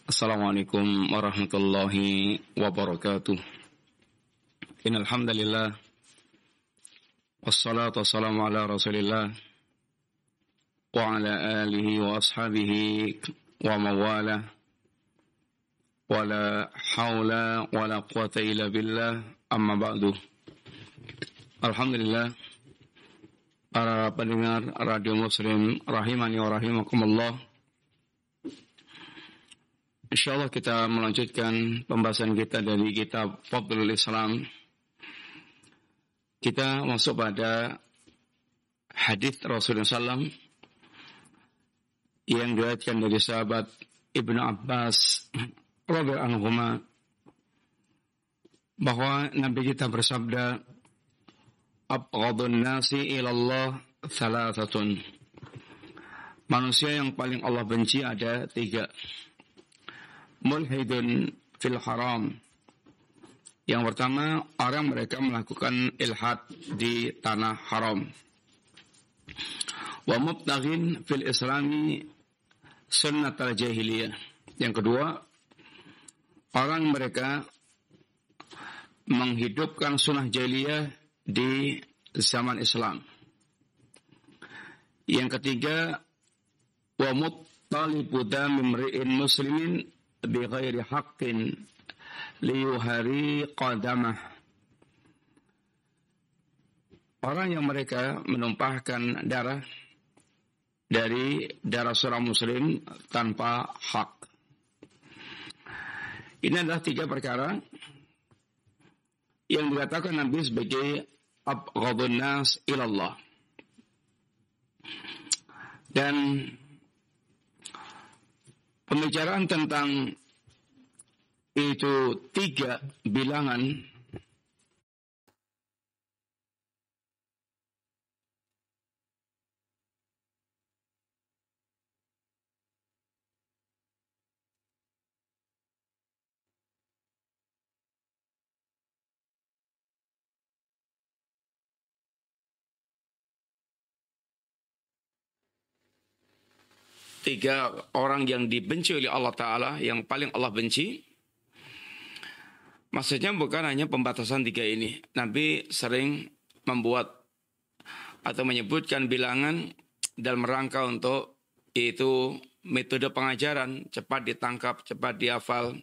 Assalamualaikum warahmatullahi wabarakatuh. Innal hamdalillah wassalatu wassalamu ala Rasulillah wa ala alihi wa ashabihi wa mawala wa la haula wa la quwata illa billah amma ba'du. Alhamdulillah, para pendengar Radio Muslim rahimani wa rahimakumullah. InsyaAllah kita melanjutkan pembahasan kita dari kitab Fadlul Islam. Kita masuk pada hadis Rasulullah SAW yang diriwayatkan dari sahabat Ibnu Abbas radhiyallahu anhuma, bahwa Nabi kita bersabda, abghadun nasi ilallah thalathatun. Manusia yang paling Allah benci ada 3. Mulhidun fil haram. Yang pertama, orang mereka melakukan ilhad di tanah haram. Wa mubtaghin fil islami sunnatal jahiliyah. Yang kedua, orang mereka menghidupkan sunnah jahiliyah di zaman Islam. Yang ketiga, wa muttalibu dami mri'in muslimin bighairi haqqin liyuhari qadamah. Orang yang mereka menumpahkan darah dari darah seorang muslim tanpa hak. Ini adalah 3 perkara yang dikatakan Nabi sebagai abghadun nas ilallah. Dan pembicaraan tentang itu 3 bilangan orang yang dibenci oleh Allah Ta'ala, yang paling Allah benci. Maksudnya bukan hanya pembatasan 3 ini. Nabi sering membuat atau menyebutkan bilangan dalam rangka untuk itu metode pengajaran, cepat ditangkap, cepat dihafal,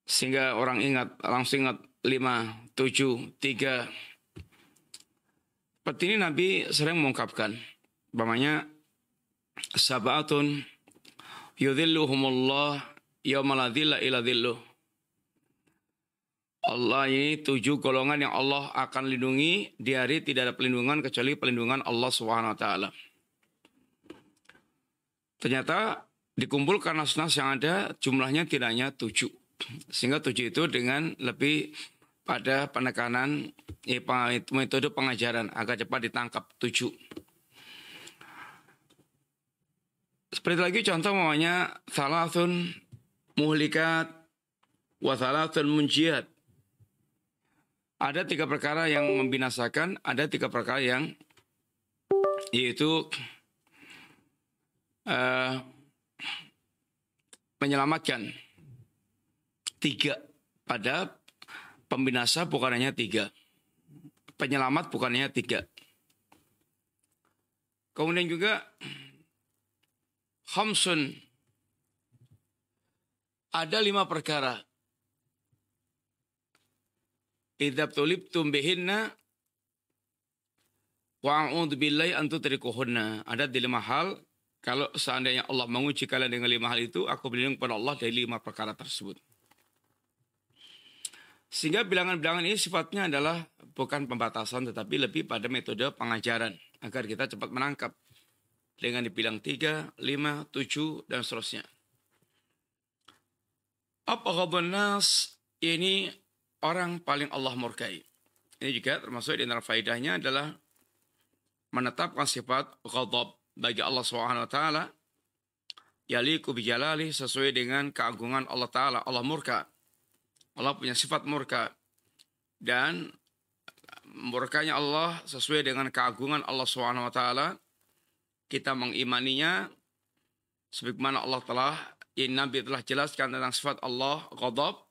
sehingga orang langsung ingat 5, 7, 3. Seperti ini Nabi sering mengungkapkan, umpamanya sab'atun yudhilluhumullah yawma la dhilla illa dhilluh. Allah ini 7 golongan yang Allah akan lindungi di hari tidak ada pelindungan kecuali pelindungan Allah Subhanahu wa taala. Ternyata dikumpulkan nas-nas yang ada jumlahnya tidak hanya 7. Sehingga 7 itu dengan lebih pada penekanan metode pengajaran agar cepat ditangkap 7. Seperti lagi contoh namanya thalathun muhlikat wa thalathun munjiat. Ada 3 perkara yang membinasakan, ada 3 perkara yang yaitu menyelamatkan. 3 pada pembinasa bukan hanya 3. Penyelamat bukan hanya 3. Kemudian juga khamsun, ada 5 perkara. Idza tulibtum bihinna wa a'udzu billahi an tudrikuhunna. Ada 5 hal, kalau seandainya Allah menguji kalian dengan 5 hal itu, aku berlindung kepada Allah dari 5 perkara tersebut. Sehingga bilangan-bilangan ini sifatnya adalah bukan pembatasan, tetapi lebih pada metode pengajaran agar kita cepat menangkap. Dengan dibilang 3, 5, 7, dan seterusnya. Abghadun nas, ini orang paling Allah murkai. Ini juga termasuk di antara faedahnya adalah menetapkan sifat ghadab bagi Allah SWT. Yaliku bijalali, sesuai dengan keagungan Allah Ta'ala. Allah murka. Allah punya sifat murka. Dan murkanya Allah sesuai dengan keagungan Allah SWT. Kita mengimaninya Sebagaimana Allah telah, Nabi telah jelaskan tentang sifat Allah ghadab,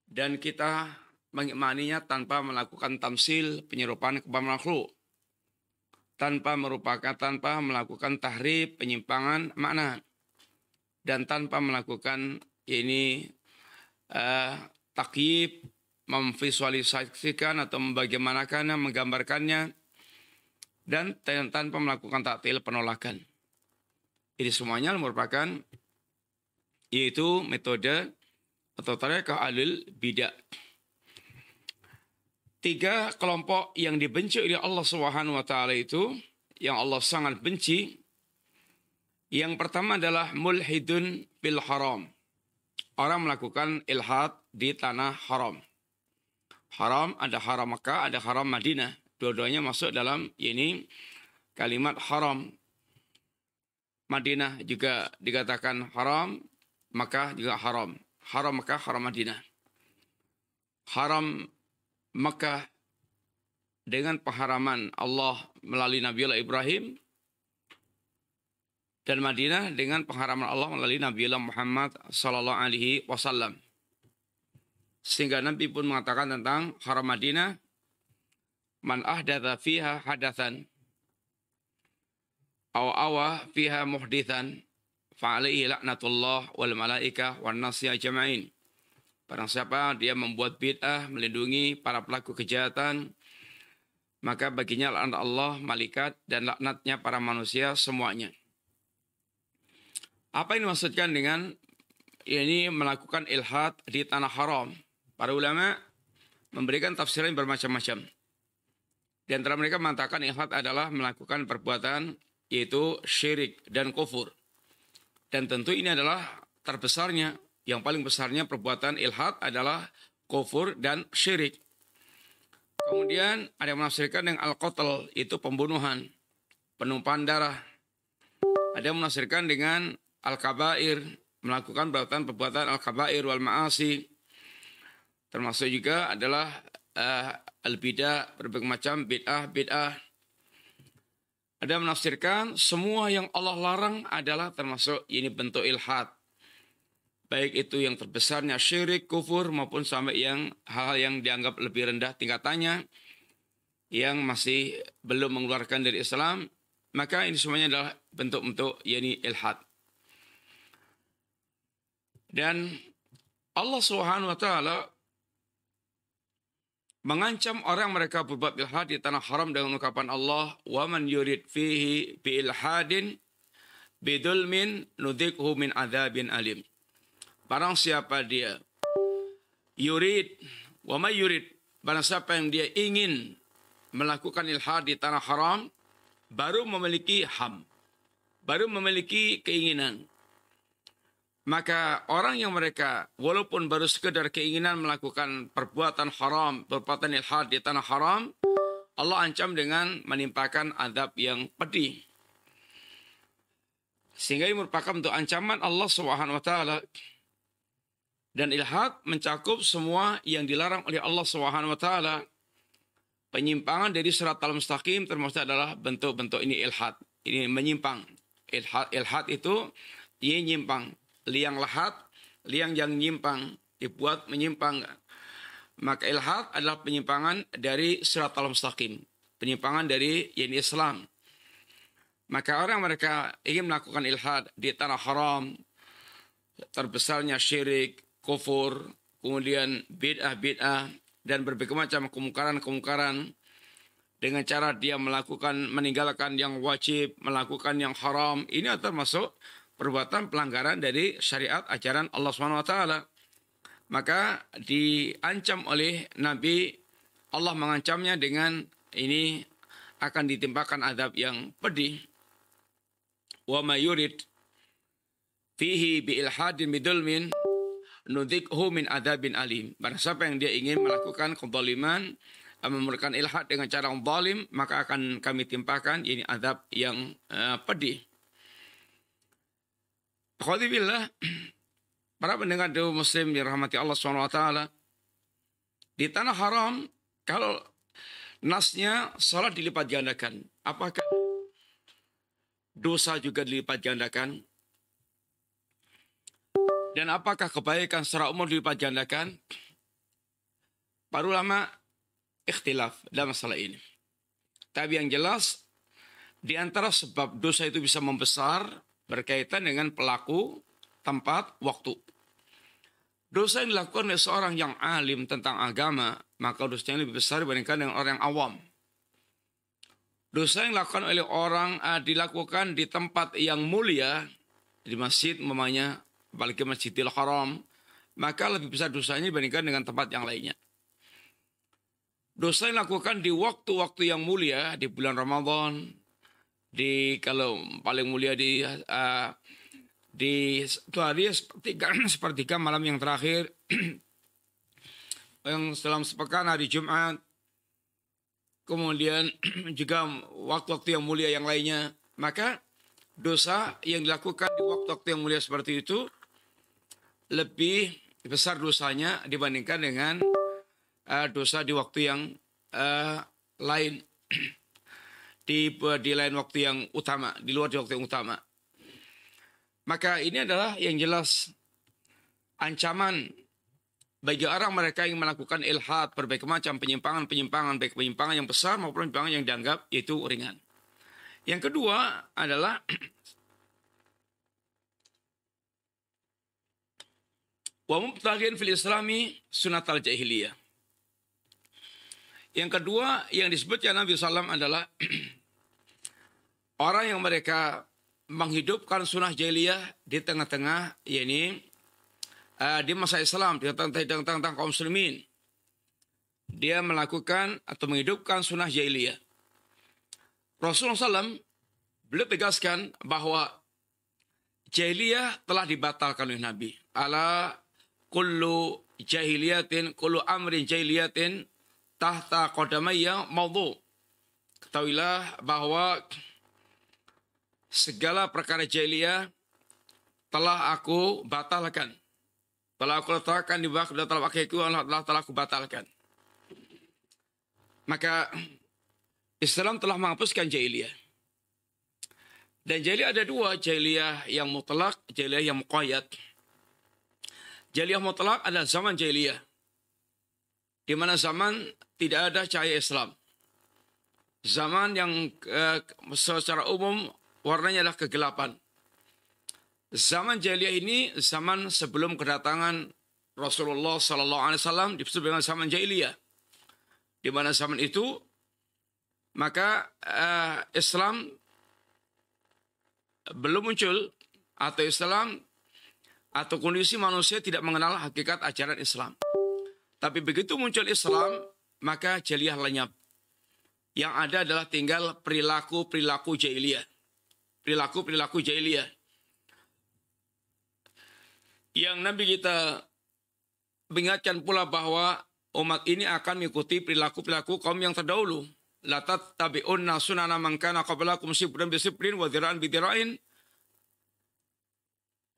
dan kita mengimaninya tanpa melakukan tamsil, penyerupaan kepada makhluk, tanpa melakukan tahrif, penyimpangan makna, dan tanpa melakukan takyif, memvisualisasikan atau membagaimanakannya, menggambarkannya, dan tanpa melakukan taktil, penolakan. Ini semuanya merupakan yaitu metode atau tarekah ahlul bidah. 3 kelompok yang dibenci oleh Allah Subhanahu wa taala itu, yang Allah sangat benci. Yang pertama adalah mulhidun fil haram. Orang melakukan ilhad di tanah haram. Haram, ada haram Makkah, ada haram Madinah. Dua-duanya masuk dalam kalimat haram. Madinah juga dikatakan haram, Makkah juga haram. Haram Makkah, haram Madinah. Haram Makkah dengan pengharaman Allah melalui Nabiullah Ibrahim, dan Madinah dengan pengharaman Allah melalui Nabiullah Muhammad sallallahu alaihi wasallam. Sehingga Nabi pun mengatakan tentang haram Madinah, man ahdatha fiha hadathan aw awa fiha muhdithan fa alaihi laknatullah wal malaikah wan nasi ajma'in. Barang siapa dia membuat bid'ah, melindungi para pelaku kejahatan, maka baginya laknat Allah, malaikat, dan laknatnya para manusia semuanya. Apa yang dimaksudkan dengan ini melakukan ilhad di tanah haram? Para ulama memberikan tafsiran bermacam-macam. Di antara mereka mengatakan ilhad adalah melakukan perbuatan yaitu syirik dan kufur. Dan tentu ini adalah terbesarnya, yang paling besarnya perbuatan ilhad adalah kufur dan syirik. Kemudian ada yang menafsirkan dengan al-qatl, itu pembunuhan, penumpahan darah. Ada yang menafsirkan dengan al-kabair, melakukan perbuatan al-kabair wal ma'asi. Termasuk juga adalah al-bidah, berbagai macam bid'ah. Ada yang menafsirkan semua yang Allah larang adalah termasuk ini bentuk ilhad. Baik itu yang terbesarnya syirik, kufur, maupun sampai yang hal-hal yang dianggap lebih rendah tingkatannya, yang masih belum mengeluarkan dari Islam, maka ini semuanya adalah bentuk-bentuk yani ilhad. Dan Allah Subhanahu wa taala mengancam orang mereka berbuat ilhad di tanah haram dengan ungkapan Allah, wa man yurid fihi bi ilhadin bidulmin nudzikhu min adzabin alim. Barang siapa dia yurid, wa may yurid, barang siapa yang dia ingin melakukan ilhad di tanah haram, baru memiliki baru memiliki keinginan. Maka orang yang mereka walaupun baru sekedar keinginan melakukan perbuatan haram, perbuatan ilhad di tanah haram, Allah ancam dengan menimpakan azab yang pedih. Sehingga ini merupakan bentuk ancaman Allah Subhanahu wa taala. Dan ilhad mencakup semua yang dilarang oleh Allah Subhanahu wa taala. Penyimpangan dari siratal mustaqim termasuk adalah bentuk-bentuk ini ilhad. Ini menyimpang. Ilhad itu dia nyimpang. Liang lahat, liang yang nyimpang, dibuat menyimpang. Maka ilhad adalah penyimpangan dari siratal mustaqim, penyimpangan dari Islam. Maka orang mereka ingin melakukan ilhad di tanah haram, terbesarnya syirik, kufur, kemudian bid'ah, dan berbagai macam kemungkaran-kemungkaran, dengan cara dia meninggalkan yang wajib, melakukan yang haram, ini termasuk perbuatan pelanggaran dari syariat ajaran Allah SWT. Maka diancam oleh Nabi, Allah mengancamnya dengan ini akan ditimpakan azab yang pedih. Wa may yurid fihi bi ilhadin bidulmin nudzikhu min adzabin alim. Barang siapa yang dia ingin melakukan kezaliman, memberikan ilhad dengan cara zalim, maka akan kami timpakan ini azab yang pedih. Alhamdulillah, para pendengar doa muslim dirahmati Allah SWT, di tanah haram, kalau nasnya salat dilipat gandakan, apakah dosa juga dilipat gandakan? Dan apakah kebaikan secara umum dilipat gandakan? Para ulama ikhtilaf dalam masalah ini. Tapi yang jelas, di antara sebab dosa itu bisa membesar berkaitan dengan pelaku, tempat, waktu. Dosa yang dilakukan oleh seorang yang alim tentang agama, maka dosanya lebih besar dibandingkan dengan orang yang awam. Dosa yang dilakukan oleh orang dilakukan di tempat yang mulia, di masjid umpamanya, apalagi Masjidil Haram, maka lebih besar dosanya dibandingkan dengan tempat yang lainnya. Dosa yang dilakukan di waktu-waktu yang mulia, di bulan Ramadan, kalau paling mulia di satu hari sepertiga malam yang terakhir, yang dalam sepekan hari Jumat, kemudian juga waktu-waktu yang mulia yang lainnya, maka dosa yang dilakukan di waktu-waktu yang mulia seperti itu lebih besar dosanya dibandingkan dengan dosa di waktu yang lain, di lain waktu yang utama, di luar waktu yang utama. Maka ini adalah yang jelas ancaman bagi orang mereka yang melakukan ilhad, berbagai macam penyimpangan, baik penyimpangan yang besar maupun penyimpangan yang dianggap itu ringan. Yang kedua adalah wa mubtaghin fil islami sunatal jahiliyah. Yang kedua yang disebutkan Nabi SAW adalah orang yang mereka menghidupkan sunnah jahiliyah di tengah-tengah, yakni di masa Islam, di tengah-tengah kaum muslimin. Dia melakukan atau menghidupkan sunnah jahiliyah. Rasulullah SAW beliau tegaskan bahwa jahiliyah telah dibatalkan oleh Nabi. Ala kullu jahiliyatin, kullu amrin jahiliyatin tahta qadamayya maudhu. Ketahuilah bahwa segala perkara jahiliyah telah aku batalkan. Telah aku letakkan di bawah dalam kakiku, Allah telah aku batalkan. Maka Islam telah menghapuskan jahiliyah. Dan jahiliyah ada dua, jahiliyah yang mutlak, jahiliyah yang muqayyad. Jahiliyah mutlak adalah zaman jahiliyah, di mana zaman tidak ada cahaya Islam. Zaman yang secara umum warnanya adalah kegelapan. Zaman jahiliyah ini zaman sebelum kedatangan Rasulullah SAW disebut dengan zaman jahiliyah. Di mana zaman itu maka Islam belum muncul, atau Islam atau kondisi manusia tidak mengenal hakikat ajaran Islam. Tapi begitu muncul Islam, maka jahiliyah lenyap. Yang ada adalah tinggal perilaku-perilaku jahiliyah. Perilaku-perilaku jahiliyah. Yang Nabi kita mengingatkan pula bahwa umat ini akan mengikuti perilaku-perilaku kaum yang terdahulu. La tattabi'unna sunana man kana qablakum sibran bisibrin wa dhira'an bidhira'in.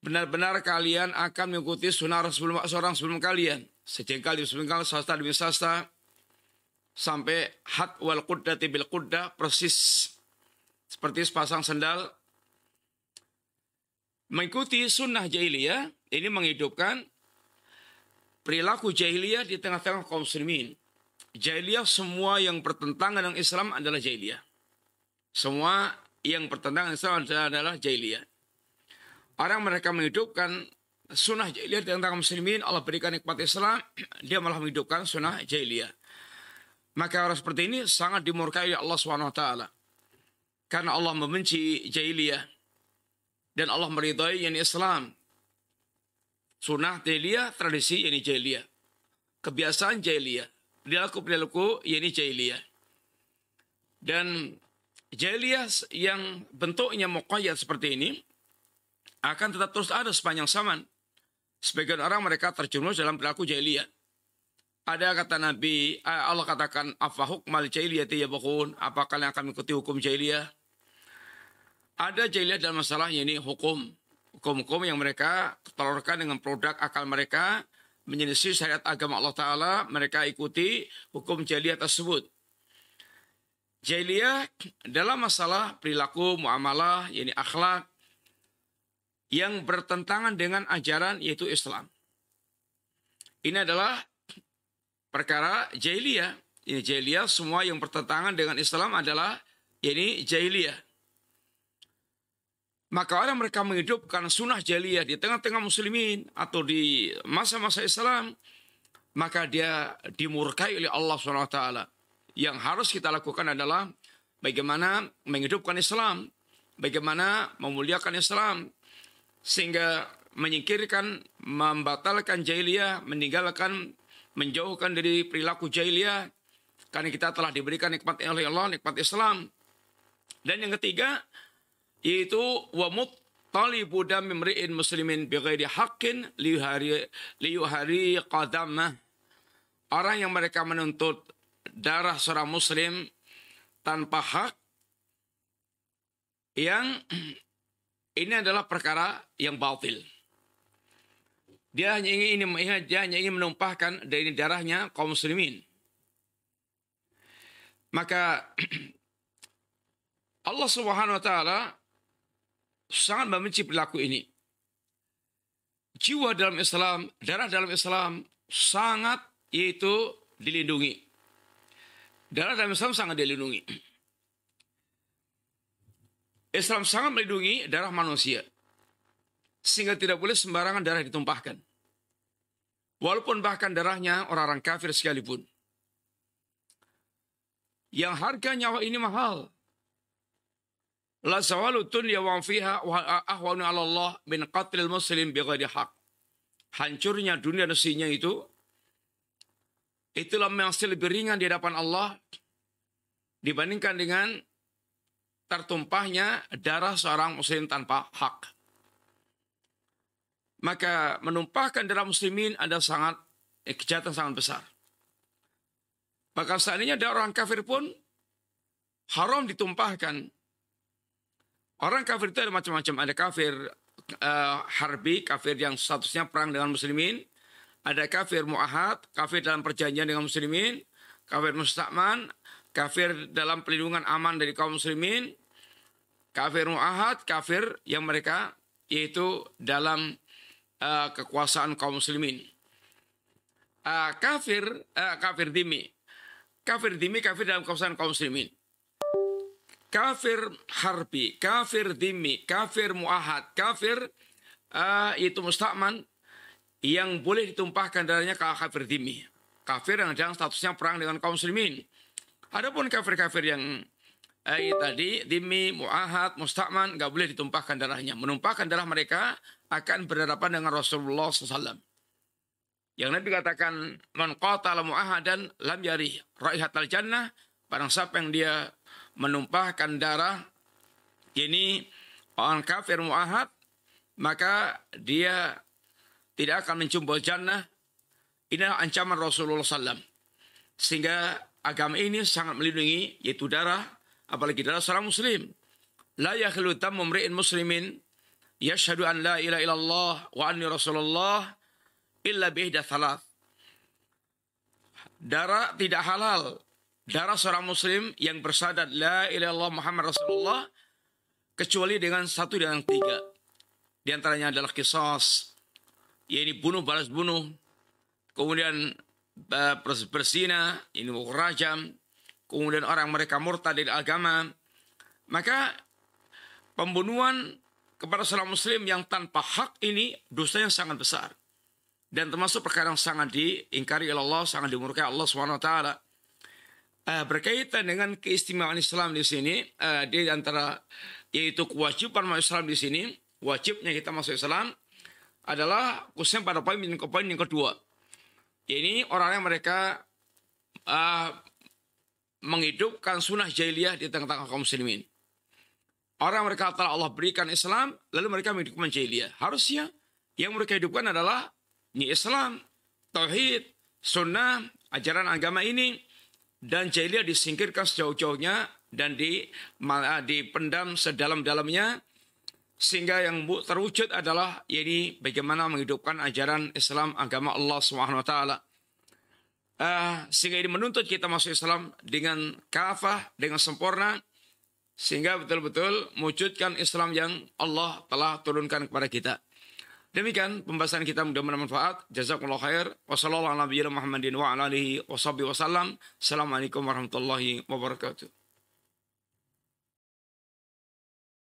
Benar-benar kalian akan mengikuti sunnah seorang sebelum kalian. Sejengkal demi sejengkal, sasta demi sasta, sampai had wal quddati bil quddah, persis seperti sepasang sendal. Mengikuti sunnah jahiliyah ini menghidupkan perilaku jahiliyah di tengah-tengah kaum muslimin. Jahiliyah, semua yang bertentangan dengan Islam adalah jahiliyah. Semua yang bertentangan dengan Islam adalah jahiliyah. Orang mereka menghidupkan sunnah jahiliyah di tengah muslimin, Allah berikan nikmat Islam, dia malah menghidupkan sunnah jahiliyah. Maka orang seperti ini sangat dimurkai Allah SWT. Karena Allah membenci jahiliyah. Dan Allah meridai yang Islam. Sunnah jahiliyah, tradisi yang jahiliyah. Kebiasaan jahiliyah. Perilaku-perilaku yang jahiliyah. Dan jahiliyah yang bentuknya muqayyad seperti ini akan tetap terus ada sepanjang zaman. Sebagian orang mereka terjerumus dalam perilaku jahiliyah. Ada kata Nabi, Allah katakan, afa hukmal jahiliyati yabghun, apakah kalian akan mengikuti hukum jahiliyah? Ada jahiliyah dalam masalah ini hukum-hukum yang mereka telurkan dengan produk akal mereka, menyelisih syariat agama Allah Ta'ala, mereka ikuti hukum jahiliyah tersebut. Jahiliyah dalam masalah perilaku, muamalah, yakni akhlak yang bertentangan dengan ajaran yaitu Islam. Ini adalah perkara jahiliyah. Ini jahiliyah, semua yang bertentangan dengan Islam adalah yakni jahiliyah. Maka orang mereka menghidupkan sunnah jahiliyah di tengah-tengah muslimin atau di masa-masa Islam, maka dia dimurkai oleh Allah SWT. Yang harus kita lakukan adalah bagaimana menghidupkan Islam, bagaimana memuliakan Islam, sehingga menyingkirkan, membatalkan jahiliyah, meninggalkan, menjauhkan dari perilaku jahiliyah, karena kita telah diberikan nikmat oleh Allah, nikmat Islam. Dan yang ketiga, yaitu wa muttalibu dami mri'in muslimin bighairi haqqin liyuhari qadamah. Orang yang mereka menuntut darah seorang muslim tanpa hak, yang ini adalah perkara yang batil. Dia hanya ingin menumpahkan dari darahnya kaum muslimin. Maka Allah Subhanahu wa taala sangat membenci perilaku ini. Jiwa dalam Islam, darah dalam Islam sangat yaitu dilindungi. Darah dalam Islam sangat dilindungi. Islam sangat melindungi darah manusia, sehingga tidak boleh sembarangan darah ditumpahkan. Walaupun bahkan darahnya orang-orang kafir sekalipun. Yang harga nyawa ini mahal. La zawalu dunya wa fiha wa ahwanu 'ala Allah min qatlil muslim bighairi haq. Hancurnya dunia dan isinya itulah masih lebih ringan di hadapan Allah dibandingkan dengan tertumpahnya darah seorang muslim tanpa hak. Maka menumpahkan darah muslimin ada kejahatan sangat besar. Maka seandainya ada orang kafir pun haram ditumpahkan. Orang kafir itu ada macam-macam. Ada kafir harbi, kafir yang statusnya perang dengan muslimin. Ada kafir mu'ahad, kafir dalam perjanjian dengan muslimin. Kafir musta'man, kafir dalam perlindungan aman dari kaum muslimin. Kafir mu'ahad, kafir yang mereka yaitu dalam kekuasaan kaum muslimin. Kafir dhimmi. Kafir dhimmi, kafir dalam kekuasaan kaum muslimin. Kafir harbi, kafir dhimmi, kafir mu'ahad, kafir itu musta'man yang boleh ditumpahkan darahnya ke kafir dhimmi. Kafir yang dalam statusnya perang dengan kaum muslimin. Adapun kafir-kafir yang tadi dhimmi, mu'ahad, musta'man nggak boleh ditumpahkan darahnya. Menumpahkan darah mereka akan berhadapan dengan Rasulullah SAW. Yang Nabi katakan, man qatala mu'ahadan lam yarih raihatal jannah. Barang siapa yang dia menumpahkan darah ini orang kafir mu'ahad, maka dia tidak akan mencium bau jannah. Inilah ancaman Rasulullah SAW. Sehingga agama ini sangat melindungi yaitu darah, apalagi darah seorang muslim. La yakhlu damu mri'in muslimin yashhadu an la ilaha illallah wa anni rasulullah illa bihda thalath. Darah tidak halal, darah seorang muslim yang bersyahadat la ilaha illallah Muhammad Rasulullah, kecuali dengan satu dan tiga. Di antaranya adalah qisas, yaitu bunuh balas bunuh, kemudian berzina, ini rajam, kemudian orang mereka murtad dari agama. Maka pembunuhan kepada seorang muslim yang tanpa hak ini dosanya sangat besar. Dan termasuk perkara yang sangat diingkari oleh Allah, sangat dimurkai Allah SWT. Berkaitan dengan keistimewaan Islam di sini, di antara yaitu kewajiban masuk Islam di sini, wajibnya kita masuk Islam adalah khususnya pada poin yang kedua. Ini orang yang mereka menghidupkan sunnah jahiliyah di tengah-tengah kaum muslimin. Orang mereka telah Allah berikan Islam, lalu mereka menghidupkan jahiliyah. Harusnya yang mereka hidupkan adalah ini Islam, tauhid, sunnah, ajaran agama ini, dan jahiliyah disingkirkan sejauh-jauhnya dan dipendam sedalam-dalamnya, sehingga yang terwujud adalah ini bagaimana menghidupkan ajaran Islam, agama Allah SWT. sehingga ini menuntut kita masuk Islam dengan kafah, dengan sempurna, sehingga betul-betul mewujudkan Islam yang Allah telah turunkan kepada kita. Demikian pembahasan kita, mudah-mudahan bermanfaat. Jazakumullah khair. Wassalamualaikum warahmatullahi wabarakatuh. Assalamualaikum warahmatullahi wabarakatuh.